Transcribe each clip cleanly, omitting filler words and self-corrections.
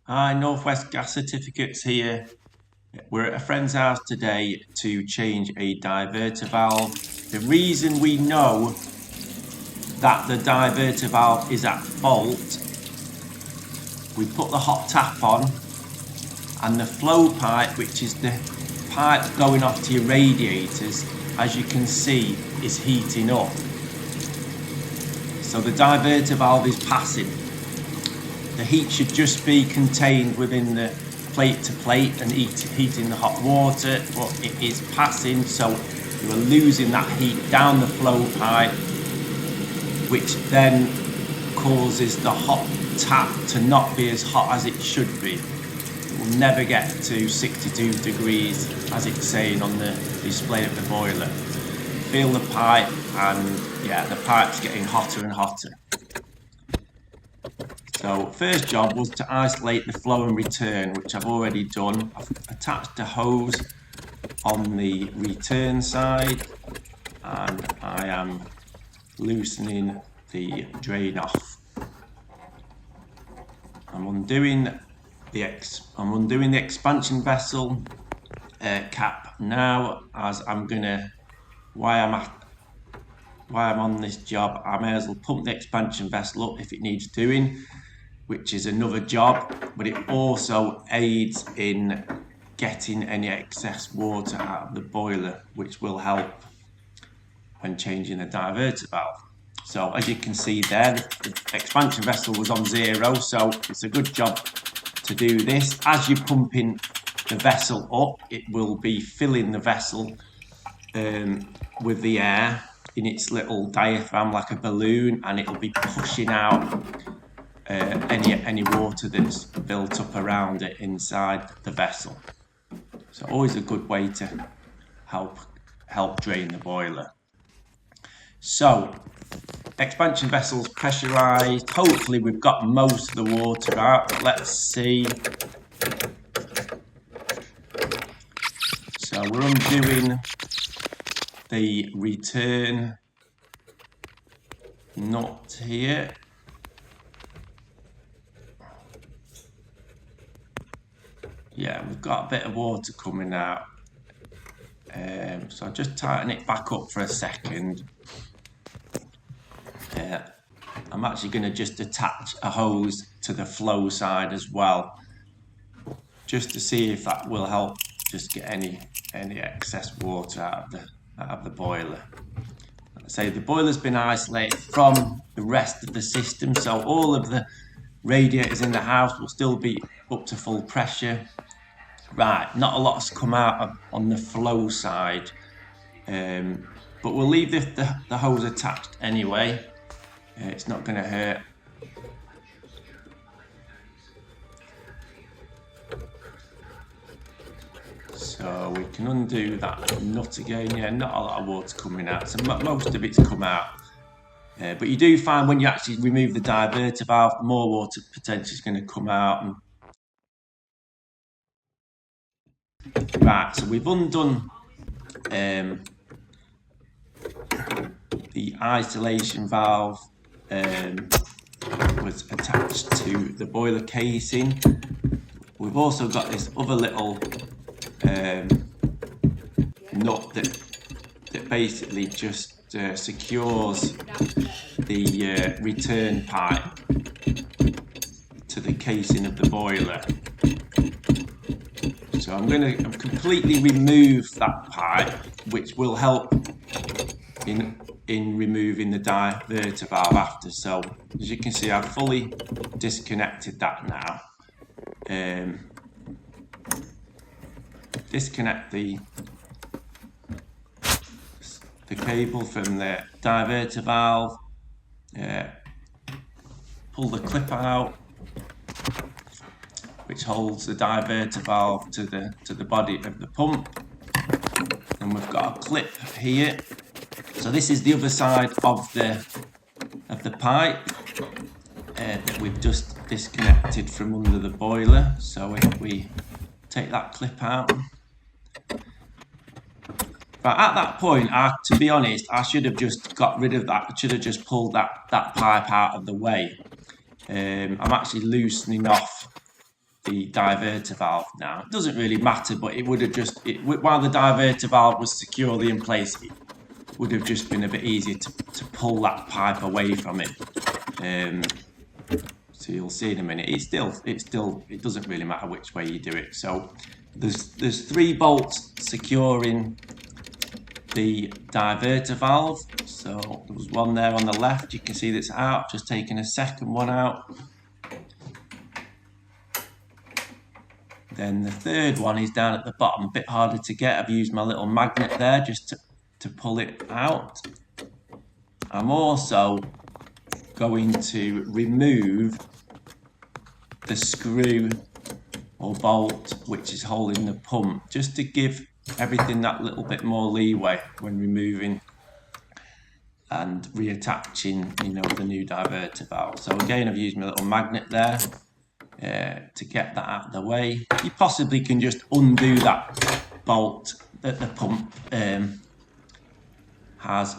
Hi, Northwest Gas Certificates here. We're at a friend's house today to change a diverter valve. The reason we know that the diverter valve is at fault, we put the hot tap on and the flow pipe, which is the pipe going off to your radiators, as you can see, is heating up. So the diverter valve is passing. The heat should just be contained within the plate to plate and heating the hot water, but it is passing, so you are losing that heat down the flow pipe, which then causes the hot tap to not be as hot as it should be. It will never get to 62 degrees as it's saying on the display of the boiler. Feel the pipe, and yeah, the pipe's getting hotter and hotter. So first job was to isolate the flow and return, which I've already done. I've attached a hose on the return side and I am loosening the drain off. I'm undoing the expansion vessel cap now, as I'm gonna, while I'm on this job, I may as well pump the expansion vessel up if it needs doing, which is another job, but it also aids in getting any excess water out of the boiler, which will help when changing the diverter valve. So as you can see there, the expansion vessel was on 0, so it's a good job to do this. As you're pumping the vessel up, it will be filling the vessel with the air in its little diaphragm like a balloon, and it'll be pushing out any water that's built up around it inside the vessel. So always a good way to help drain the boiler. So expansion vessel's pressurized. Hopefully we've got most of the water out, but let's see. So we're undoing the return nut here. Yeah, we've got a bit of water coming out. So I'll just tighten it back up for a second. I'm actually going to just attach a hose to the flow side as well, just to see if that will help just get any excess water out of the boiler. Like I say, the boiler's been isolated from the rest of the system, so all of the radiators in the house will still be up to full pressure. Right, not a lot's come out on the flow side, but we'll leave the hose attached anyway. It's not going to hurt. So we can undo that nut again. Yeah, not a lot of water coming out, so most of it's come out. But you do find when you actually remove the diverter valve, more water potentially is going to come out. Right, so we've undone the isolation valve was attached to the boiler casing. We've also got this other little nut that basically just secures the return pipe to the casing of the boiler. So I'm going to completely remove that pipe, which will help in removing the diverter valve after. So as you can see, I've fully disconnected that now. Disconnect the cable from the diverter valve. Pull the clip out, which holds the diverter valve to the body of the pump, and we've got a clip here. So this is the other side of the pipe that we've just disconnected from under the boiler. So if we take that clip out, but at that point, to be honest, I should have just got rid of that. I should have just pulled that pipe out of the way. I'm actually loosening off the diverter valve now. It doesn't really matter, but it would have just, while the diverter valve was securely in place, it would have just been a bit easier to pull that pipe away from it. So you'll see in a minute. It doesn't really matter which way you do it. So there's 3 bolts securing the diverter valve. So there was one there on the left. You can see that's out. Just taking a second one out. Then the third one is down at the bottom, a bit harder to get. I've used my little magnet there just to pull it out. I'm also going to remove the screw or bolt which is holding the pump, just to give everything that little bit more leeway when removing and reattaching, the new diverter valve. So again, I've used my little magnet there to get that out of the way. You possibly can just undo that bolt that the pump has.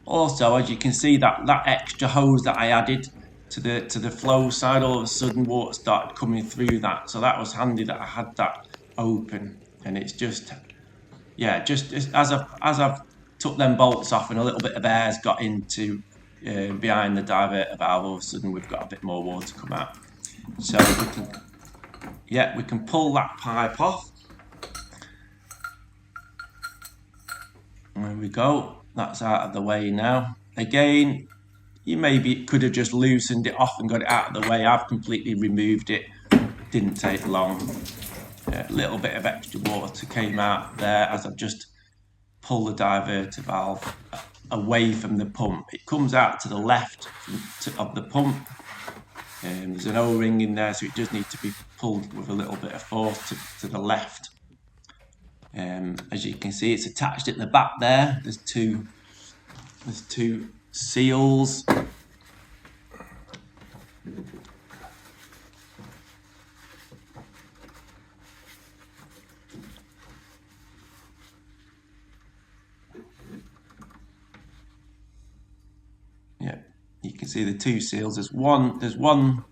Also, as you can see, that extra hose that I added to the flow side, all of a sudden water started coming through that. So that was handy that I had that open, and it's just as I've took them bolts off and a little bit of air's got into behind the diverter valve, all of a sudden we've got a bit more water come out. So we can pull that pipe off. There we go. That's out of the way now. Again, you maybe could have just loosened it off and got it out of the way. I've completely removed it. Didn't take long. A little bit of extra water came out there as I've just pulled the diverter valve away from the pump. It comes out to the left of the pump. There's an O-ring in there, so it does need to be pulled with a little bit of force to the left. As you can see, it's attached at the back there. There's two seals. Yeah, you can see the 2 seals. There's one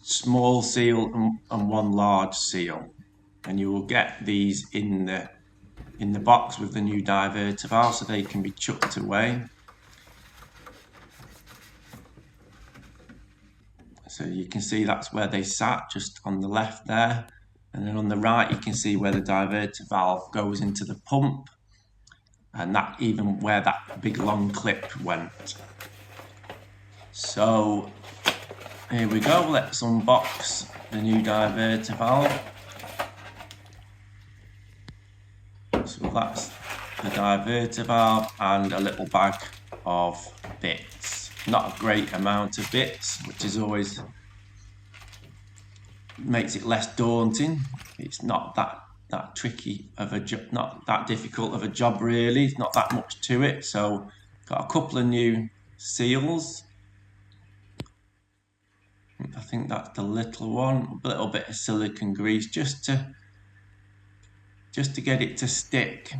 small seal and one large seal, and you will get these in the box with the new diverter valve, so they can be chucked away. So you can see that's where they sat, just on the left there, and then on the right you can see where the diverter valve goes into the pump, and that even where that big long clip went. So here we go, let's unbox the new diverter valve. So that's the diverter valve and a little bag of bits. Not a great amount of bits, which is always makes it less daunting. It's not that tricky of a job, not that difficult of a job really. It's not that much to it. So got a couple of new seals. I think that's the little one. A little bit of silicone grease just to get it to stick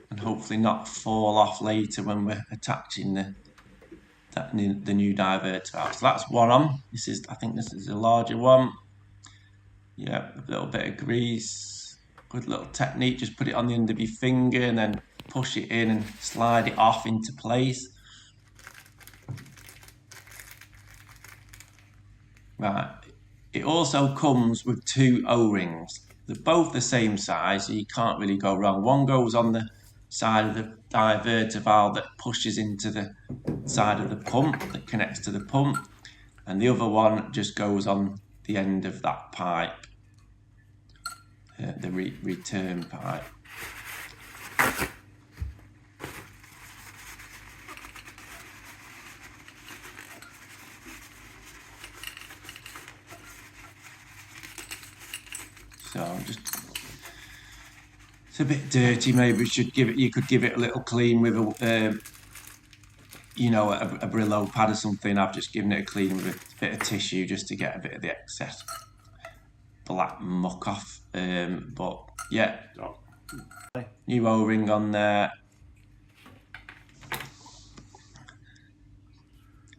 and hopefully not fall off later when we're attaching the new diverter valve. So that's one on. I think this is a larger one. Yeah, a little bit of grease. Good little technique. Just put it on the end of your finger and then push it in and slide it off into place. Right. It also comes with 2 O-rings. They're both the same size, so you can't really go wrong. One goes on the side of the diverter valve that pushes into the side of the pump, that connects to the pump, and the other one just goes on the end of that pipe, the return pipe. So it's a bit dirty. Maybe you could give it a little clean with a Brillo pad or something. I've just given it a clean with a bit of tissue just to get a bit of the excess black muck off. But yeah, new O-ring on there.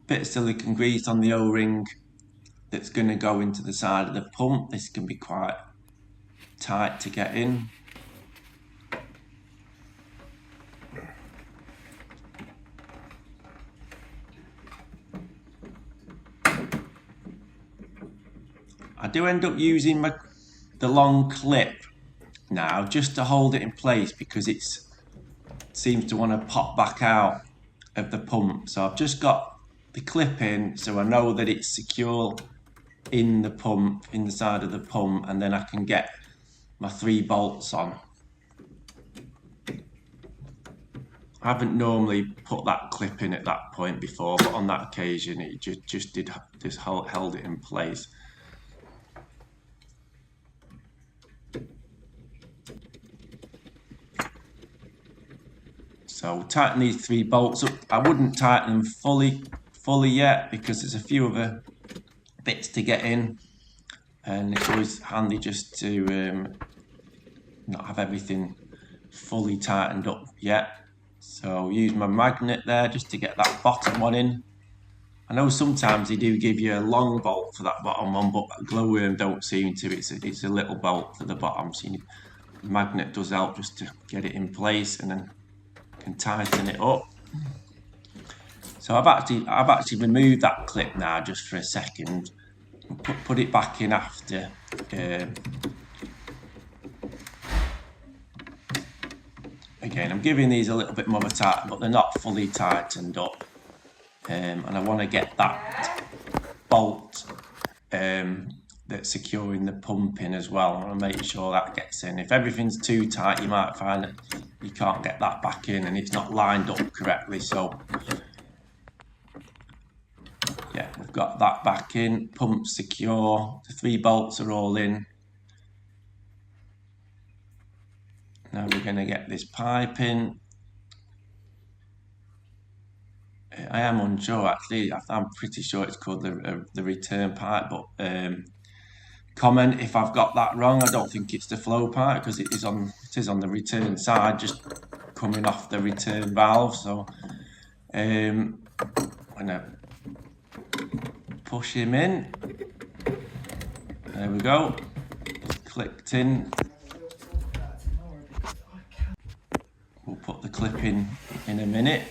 Bit of silicone grease on the O-ring that's going to go into the side of the pump. This can be quite tight to get in. I do end up using the long clip now just to hold it in place because it seems to want to pop back out of the pump. So I've just got the clip in so I know that it's secure in the pump, in the side of the pump, and then I can get my 3 bolts on. I haven't normally put that clip in at that point before, but on that occasion it just held it in place. So tighten these 3 bolts up. I wouldn't tighten them fully yet because there's a few other bits to get in, and it's always handy just to not have everything fully tightened up yet. So use my magnet there just to get that bottom one in. I know sometimes they do give you a long bolt for that bottom one, but Glowworm don't seem to. It's a little bolt for the bottom, so the magnet does help just to get it in place, and then can tighten it up. So I've actually removed that clip now just for a second. Put it back in after. Again, I'm giving these a little bit more of a tighten, but they're not fully tightened up. And I want to get that bolt that's securing the pump in as well. I want to make sure that gets in. If everything's too tight, you might find that you can't get that back in and it's not lined up correctly. So yeah, we've got that back in, pump secure, the 3 bolts are all in. Now we're going to get this pipe in. I am unsure actually, I'm pretty sure it's called the return pipe, but comment if I've got that wrong. I don't think it's the flow pipe because it is on the return side, just coming off the return valve. So I'm gonna push him in. There we go. It's clicked in. We'll put the clip in a minute.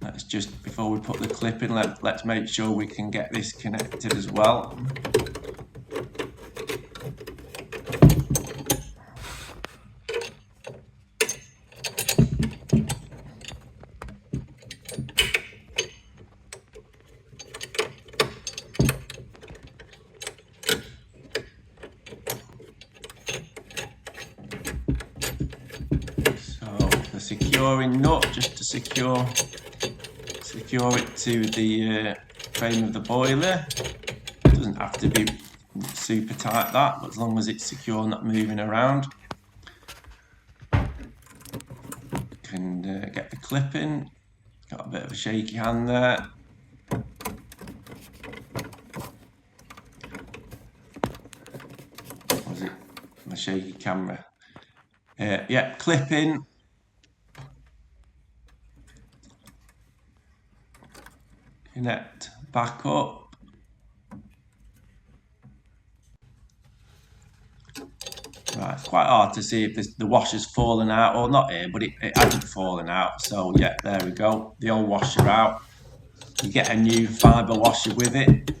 Let's just, before we put the clip in, let's make sure we can get this connected as well. Securing nut just to secure it to the frame of the boiler. It doesn't have to be super tight that, but as long as it's secure, not moving around. Can get the clip in. Got a bit of a shaky hand there. Was it my shaky camera? Yeah, clip in. Connect back up. Right, it's quite hard to see if the washer's fallen out or not here, but it hasn't fallen out. So yeah, there we go. The old washer out. You get a new fibre washer with it,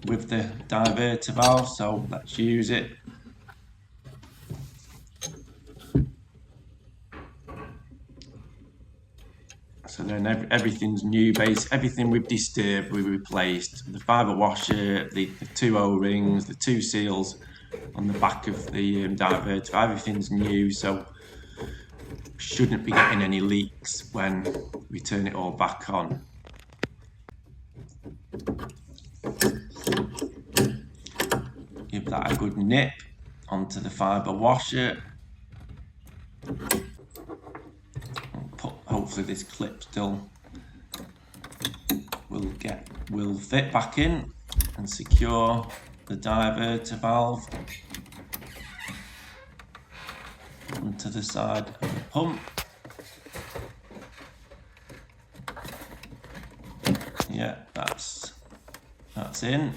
with the diverter valve. So let's use it. So then everything's new base. Everything we've disturbed, we replaced. The fibre washer, the 2 O-rings, the 2 seals on the back of the diverter. Everything's new, so shouldn't be getting any leaks when we turn it all back on. Give that a good nip onto the fibre washer. Hopefully this clip still will fit back in and secure the diverter valve onto the side of the pump. Yeah, that's in.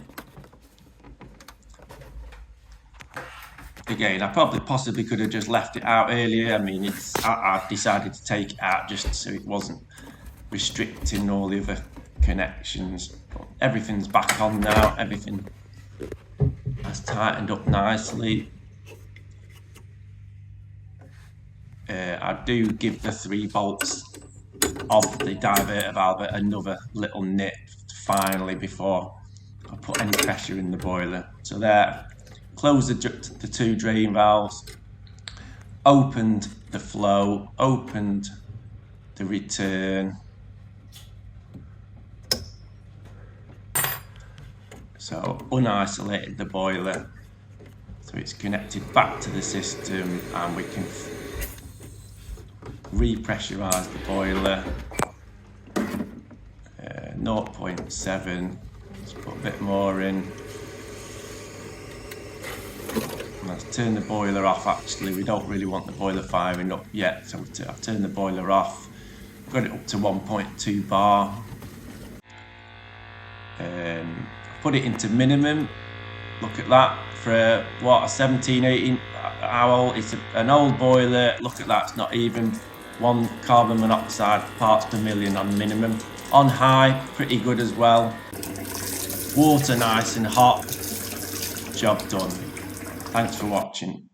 again, I probably possibly could have just left it out earlier. I mean, I decided to take it out just so it wasn't restricting all the other connections. But everything's back on now. Everything has tightened up nicely. I do give the 3 bolts of the diverter valve another little nip finally before I put any pressure in the boiler. So there, closed the 2 drain valves, opened the flow, opened the return. So unisolated the boiler, so it's connected back to the system, and we can repressurize the boiler. 0.7. Let's put a bit more in. Let's turn the boiler off. Actually, we don't really want the boiler firing up yet, so I've turned the boiler off. Got it up to 1.2 bar. Put it into minimum. Look at that, for what, a 17-18 hour. It's an old boiler. Look at that, it's not even 1 carbon monoxide parts per million on minimum. On high, pretty good as well. Water nice and hot. Job done. Thanks for watching.